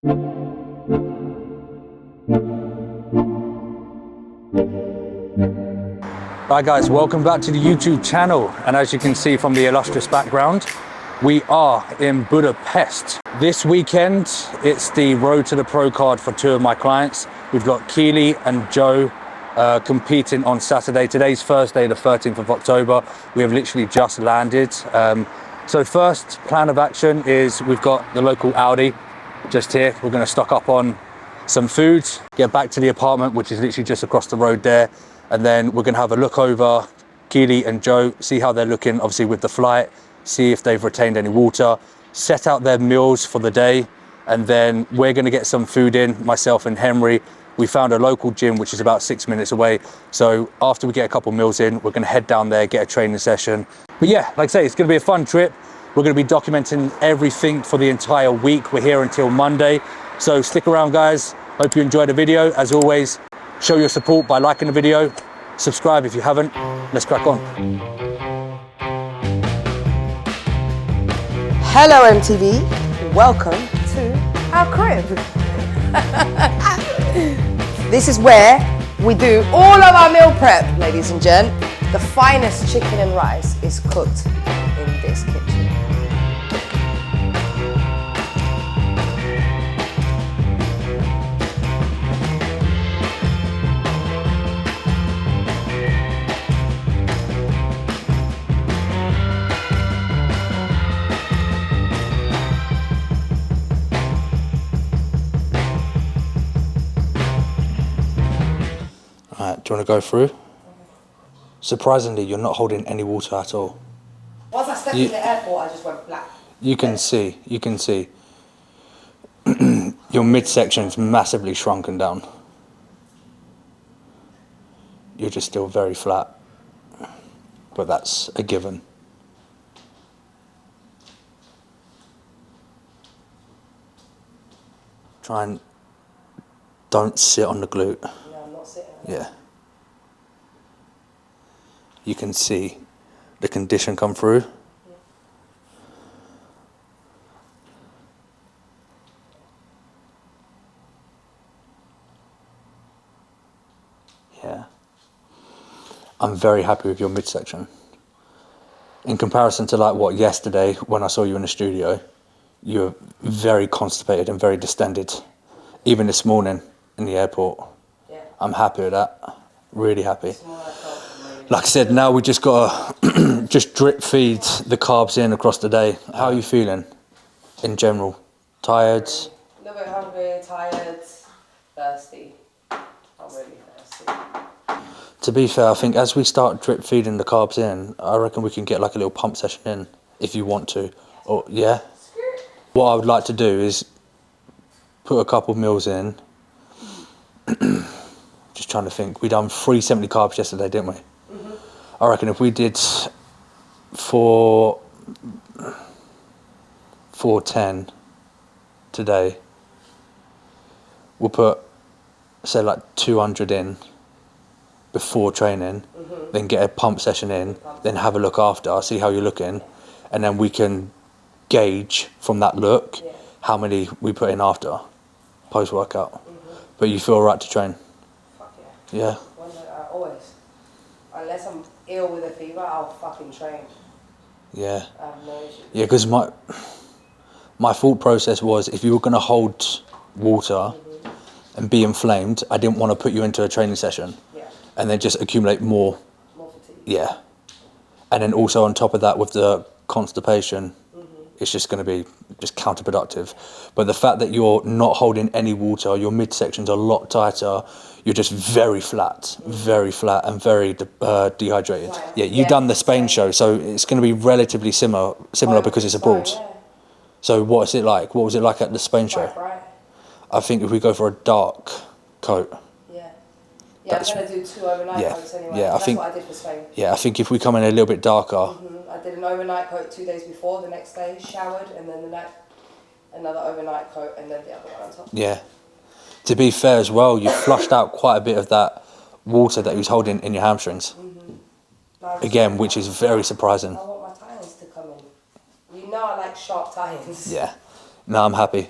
Hi guys, welcome back to the YouTube channel, and as you can see from the illustrious background, we are in Budapest. This weekend, it's the Road to the Pro card for two of my clients. We've got Keely and Joe competing on Saturday. Today's Thursday, the 13th of October. We have literally just landed. So first plan of action is we've got the local Audi just here. We're gonna stock up on some food, get back to the apartment, which is literally just across the road there. And then we're gonna have a look over Keely and Joe, see how they're looking, obviously with the flight, see if they've retained any water, set out their meals for the day, and then we're gonna get some food in, myself and Henry. We found a local gym, which is about 6 minutes away. So after we get a couple meals in, we're gonna head down there, get a training session. But yeah, like I say, it's gonna be a fun trip. We're gonna be documenting everything for the entire week. We're here until Monday. So stick around, guys. Hope you enjoyed the video. As always, show your support by liking the video, subscribe if you haven't. Let's crack on. Hello MTV, welcome to our crib. This is where we do all of our meal prep, ladies and gents. The finest chicken and rice is cooked in this kitchen. Alright, do you want to go through? Surprisingly, you're not holding any water at all. Once I stepped in the airport, I just went black. You can see. Your midsection's massively shrunken down. You're just still very flat. But that's a given. Try and don't sit on the glute. No, I'm not sitting. Yeah. You can see the condition come through. Yeah. I'm very happy with your midsection. In comparison to like what yesterday when I saw you in the studio, you were very constipated and very distended. Even this morning in the airport. Yeah. I'm happy with that. Really happy. Like I said, now we just gotta just drip feed the carbs in across the day. How are you feeling in general? Tired? A little bit hungry, tired, thirsty. I'm really thirsty. To be fair, I think as we start drip feeding the carbs in, I reckon we can get like a little pump session in if you want to. Or yeah. What I would like to do is put a couple meals in. Just trying to think. We done 370 carbs yesterday, didn't we? I reckon if we did 410 today, we'll put say like 200 in before training, then get a pump session in, then have a look after, see how you're looking, and then we can gauge from that look how many we put in after post workout. But you feel right to train? Fuck Yeah. Always. Unless I'm ill with a fever, I'll fucking train. Yeah. I have no issue. Yeah, because my thought process was if you were going to hold water and be inflamed, I didn't want to put you into a training session and then just accumulate more. More fatigue. Yeah. And then also on top of that with the constipation, it's just going to be just counterproductive. But the fact that you're not holding any water, your midsection's a lot tighter, you're just very flat and very dehydrated. Yeah, you've done the Spain show, so it's going to be relatively similar because it's abroad. Yeah. So what is it like? What was it like at the Spain show? Bright. I think if we go for a dark coat. Yeah, I'm going to do 2 overnight coats anyway. Yeah, That's what I did for Spain. Yeah, I think if we come in a little bit darker. I did an overnight coat 2 days before, the next day showered, and then another overnight coat, and then the other one on top. Yeah. To be fair as well, you flushed out quite a bit of that water that you was holding in your hamstrings. Again, which is very surprising. I want my tie-ins to come in. You know I like sharp tie-ins. Yeah. No, I'm happy.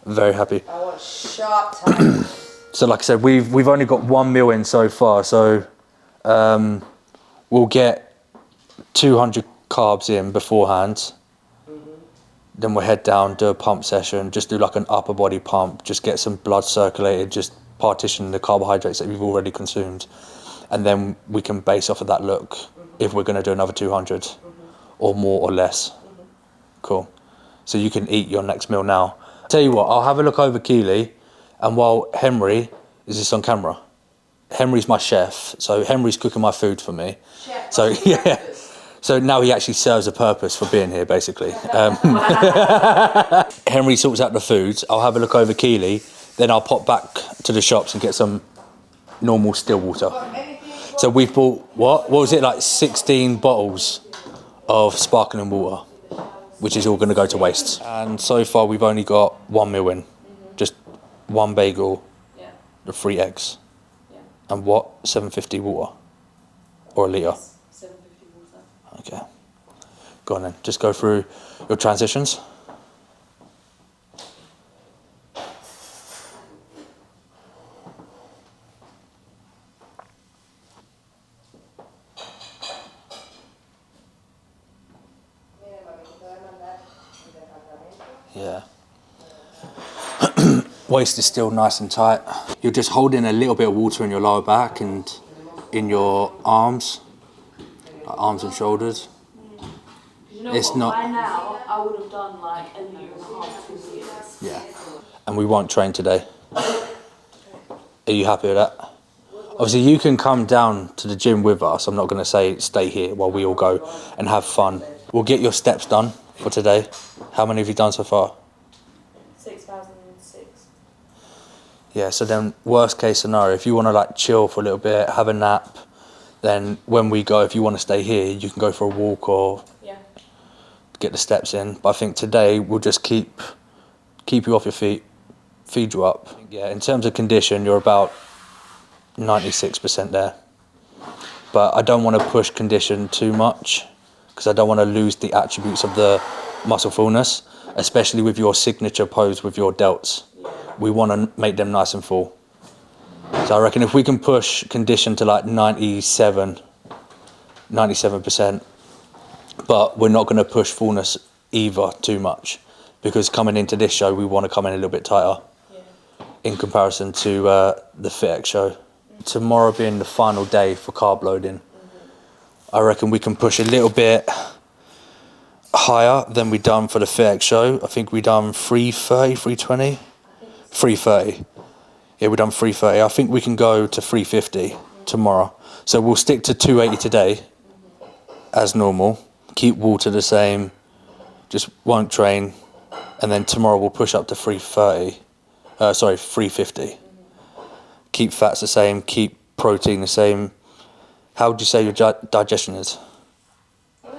Very happy. I want sharp time. So like I said, we've only got 1 meal in so far, so we'll get 200 carbs in beforehand. Then we'll head down, do a pump session, just do like an upper body pump, just get some blood circulated, just partition the carbohydrates that we've already consumed. And then we can base off of that look if we're going to do another 200 or more or less. Cool. So you can eat your next meal now. Tell you what, I'll have a look over Keely, and while Henry, is this on camera? Henry's my chef, so Henry's cooking my food for me. Chef, so yeah. So now he actually serves a purpose for being here, basically. Henry sorts out the foods. I'll have a look over Keely. Then I'll pop back to the shops and get some normal still water. So we've bought, what was it, like 16 bottles of sparkling water, which is all going to go to waste. And so far we've only got 1 meal in. Just 1 bagel, the 3 eggs. And what, 750 water? Or a litre? Okay, go on then, just go through your transitions. Yeah. Waist is still nice and tight. You're just holding a little bit of water in your lower back and in your arms. Arms and shoulders. You know It's what? not. By now, I would have done like a year and a half, 2 years. Yeah. And we won't train today. Are you happy with that? Obviously, you can come down to the gym with us. I'm not going to say stay here while we all go and have fun. We'll get your steps done for today. How many have you done so far? 6,006. Yeah. So then, worst case scenario, if you want to like chill for a little bit, have a nap. Then when we go, if you want to stay here, you can go for a walk or get the steps in. But I think today we'll just keep you off your feet, feed you up. Yeah, in terms of condition, you're about 96% there. But I don't want to push condition too much because I don't want to lose the attributes of the muscle fullness, especially with your signature pose with your delts. We want to make them nice and full. So I reckon if we can push condition to like 97%, but we're not going to push fullness either too much, because coming into this show, we want to come in a little bit tighter in comparison to the FitX show. Tomorrow being the final day for carb loading, I reckon we can push a little bit higher than we done for the FitX show. I think we done 330, 320, 330. Yeah, we've done 330. I think we can go to 350 tomorrow. So we'll stick to 280 today as normal. Keep water the same. Just won't train. And then tomorrow we'll push up to 350. Keep fats the same. Keep protein the same. How would you say your digestion is?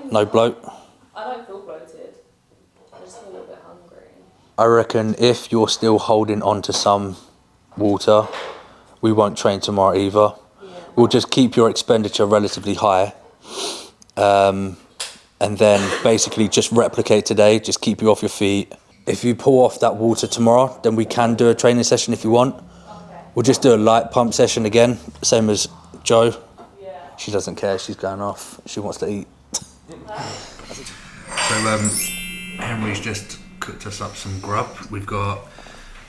No bloat? I don't feel bloated. I just feel a little bit hungry. I reckon if you're still holding on to some water, we won't train tomorrow either. We'll just keep your expenditure relatively high, and then basically just replicate today, just keep you off your feet. If you pull off that water tomorrow, then we can do a training session if you want. We'll just do a light pump session again, same as Joe. She doesn't care, she's going off, she wants to eat. So Henry's just cooked us up some grub. We've got,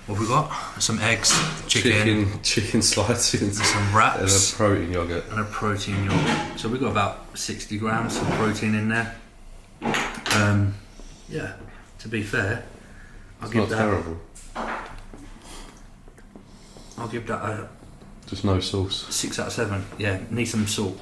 what have we got? Some eggs, chicken slices, some wraps, and a protein yogurt. So we've got about 60 grams of protein in there. Yeah, to be fair, I'll give that a just no sauce. 6 out of 7. Yeah, need some salt.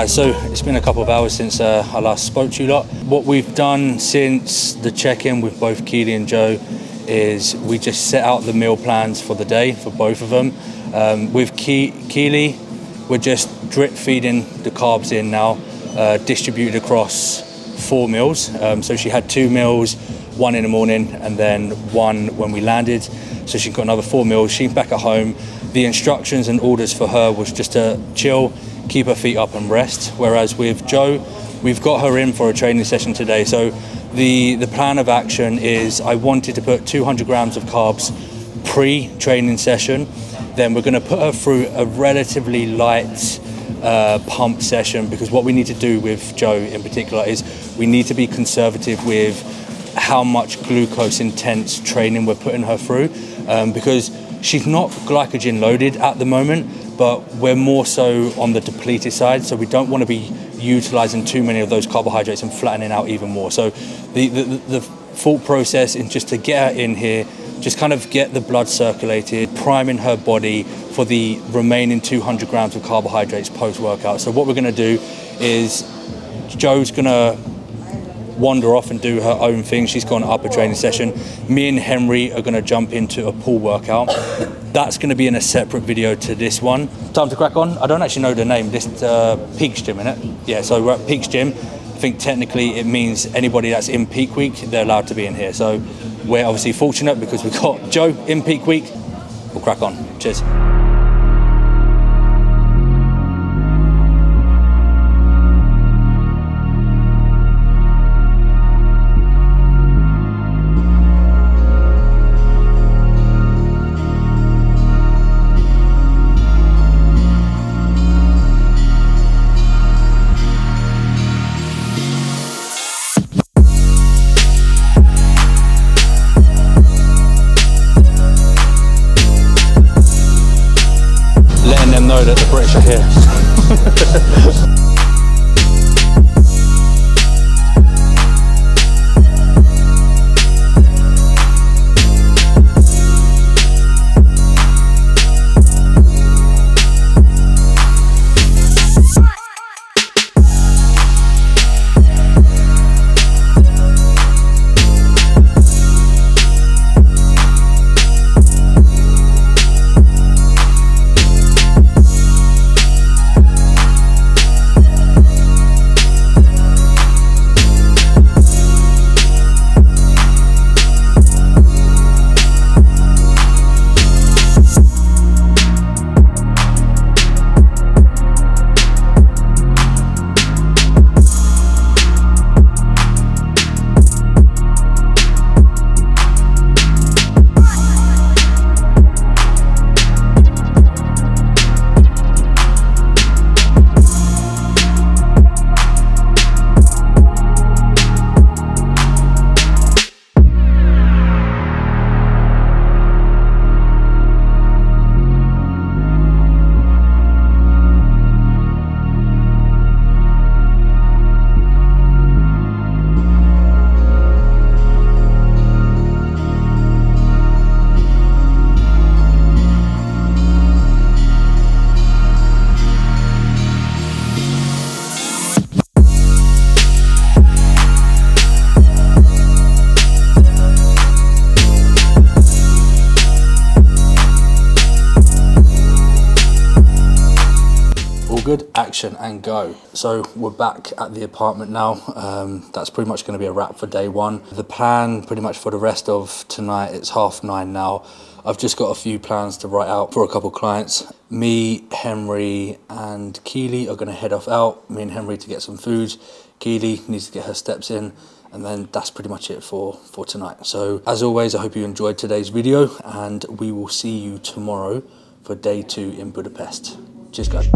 guys, so it's been a couple of hours since I last spoke to you lot. What we've done since the check-in with both Keely and Joe is we just set out the meal plans for the day for both of them. With Keely, we're just drip feeding the carbs in now, distributed across 4 meals. So she had 2 meals, 1 in the morning and then 1 when we landed. So she's got another 4 meals. She's back at home. The instructions and orders for her was just to chill, keep her feet up and rest. Whereas with Joe, we've got her in for a training session today. So the plan of action is I wanted to put 200 grams of carbs pre-training session. Then we're going to put her through a relatively light pump session, because what we need to do with Joe in particular is we need to be conservative with how much glucose intense training we're putting her through, because she's not glycogen loaded at the moment, but we're more so on the depleted side, so we don't want to be utilizing too many of those carbohydrates and flattening out even more. So the thought process is just to get her in here, just kind of get the blood circulated, priming her body for the remaining 200 grams of carbohydrates post-workout. So what we're going to do is Joe's going to wander off and do her own thing. She's gone up a training session. Me and Henry are going to jump into a pull workout. That's going to be in a separate video to this one. Time to crack on. I don't actually know the name. This Peaks Gym, innit? Yeah, so we're at Peaks Gym. I think technically it means anybody that's in peak week, they're allowed to be in here. So we're obviously fortunate because we've got Joe in peak week. We'll crack on. Cheers. Know that the British are here. Good, action and go. So we're back at the apartment now. That's pretty much going to be a wrap for day one. The plan pretty much for the rest of tonight, it's 9:30 now. I've just got a few plans to write out for a couple clients. Me, Henry and Keely are going to head off out. Me and Henry to get some food. Keely needs to get her steps in. And then that's pretty much it for tonight. So as always, I hope you enjoyed today's video and we will see you tomorrow for day 2 in Budapest. Cheers guys.